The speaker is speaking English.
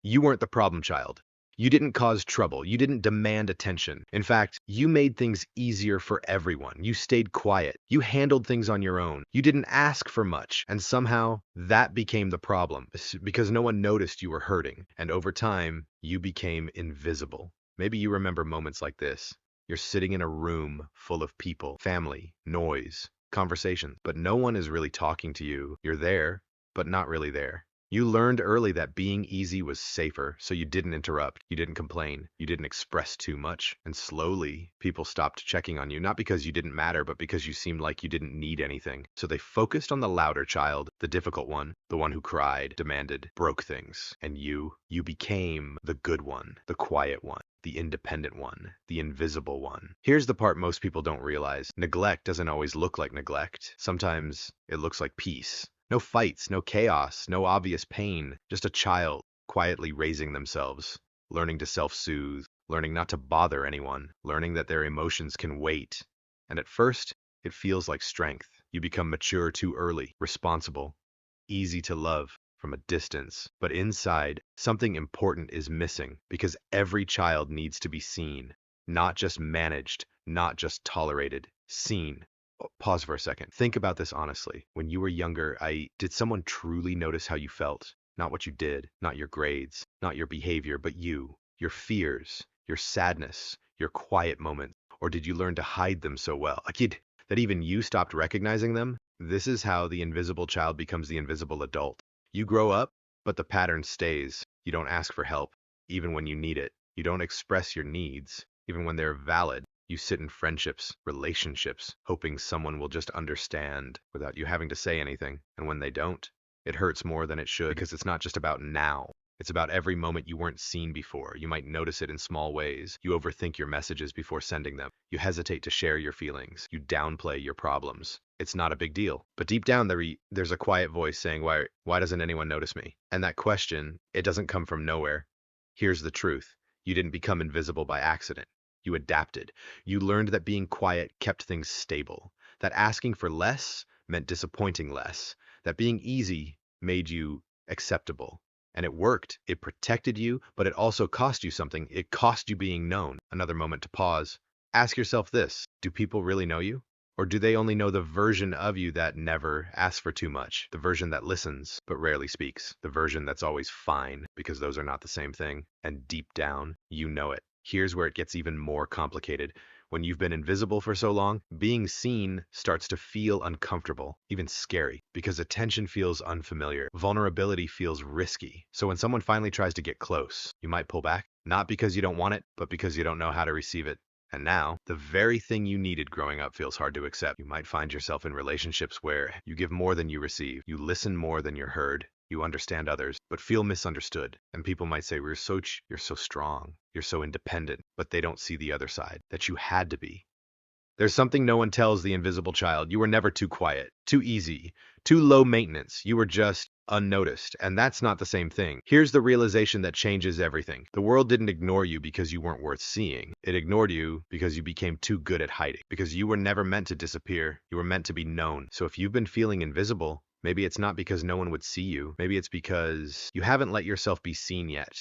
You weren't the problem child. You didn't cause trouble. You didn't demand attention. In fact, you made things easier for everyone. You stayed quiet. You handled things on your own. You didn't ask for much. And somehow that became the problem because no one noticed you were hurting. And over time, you became invisible. Maybe you remember moments like this. You're sitting in a room full of people, family, noise, conversation, but no one is really talking to you. You're there, but not really there. You learned early that being easy was safer, so you didn't interrupt, you didn't complain, you didn't express too much, and slowly people stopped checking on you, not because you didn't matter, but because you seemed like you didn't need anything. So they focused on the louder child, the difficult one, the one who cried, demanded, broke things. And you became the good one, the quiet one, the independent one, the invisible one. Here's the part most people don't realize. Neglect doesn't always look like neglect. Sometimes it looks like peace. No fights, no chaos, no obvious pain, just a child quietly raising themselves, learning to self-soothe, learning not to bother anyone, learning that their emotions can wait. And at first, it feels like strength. You become mature too early, responsible, easy to love from a distance. But inside, something important is missing because every child needs to be seen, not just managed, not just tolerated, seen. Pause for a second. Think about this honestly. When you were younger, did someone truly notice how you felt? Not what you did, not your grades, not your behavior, but you, your fears, your sadness, your quiet moments. Or did you learn to hide them so well? A kid that even you stopped recognizing them? This is how the invisible child becomes the invisible adult. You grow up, but the pattern stays. You don't ask for help, even when you need it. You don't express your needs, even when they're valid. You sit in friendships, relationships, hoping someone will just understand without you having to say anything. And when they don't, it hurts more than it should because it's not just about now. It's about every moment you weren't seen before. You might notice it in small ways. You overthink your messages before sending them. You hesitate to share your feelings. You downplay your problems. It's not a big deal. But deep down, there's a quiet voice saying, why doesn't anyone notice me? And that question, it doesn't come from nowhere. Here's the truth. You didn't become invisible by accident. You adapted. You learned that being quiet kept things stable, that asking for less meant disappointing less, that being easy made you acceptable. And it worked. It protected you, but it also cost you something. It cost you being known. Another moment to pause. Ask yourself this. Do people really know you? Or do they only know the version of you that never asks for too much? The version that listens but rarely speaks? The version that's always fine, because those are not the same thing. And deep down, you know it. Here's where it gets even more complicated. When you've been invisible for so long, being seen starts to feel uncomfortable, even scary, because attention feels unfamiliar. Vulnerability feels risky. So when someone finally tries to get close, you might pull back, not because you don't want it, but because you don't know how to receive it. And now, the very thing you needed growing up feels hard to accept. You might find yourself in relationships where you give more than you receive, you listen more than you're heard, you understand others, but feel misunderstood. And people might say, you're so strong, you're so independent, but they don't see the other side, that you had to be. There's something no one tells the invisible child. You were never too quiet, too easy, too low maintenance. You were just unnoticed, and that's not the same thing. Here's the realization that changes everything. The world didn't ignore you because you weren't worth seeing. It ignored you because you became too good at hiding, because you were never meant to disappear. You were meant to be known. So if you've been feeling invisible, maybe it's not because no one would see you. Maybe it's because you haven't let yourself be seen yet.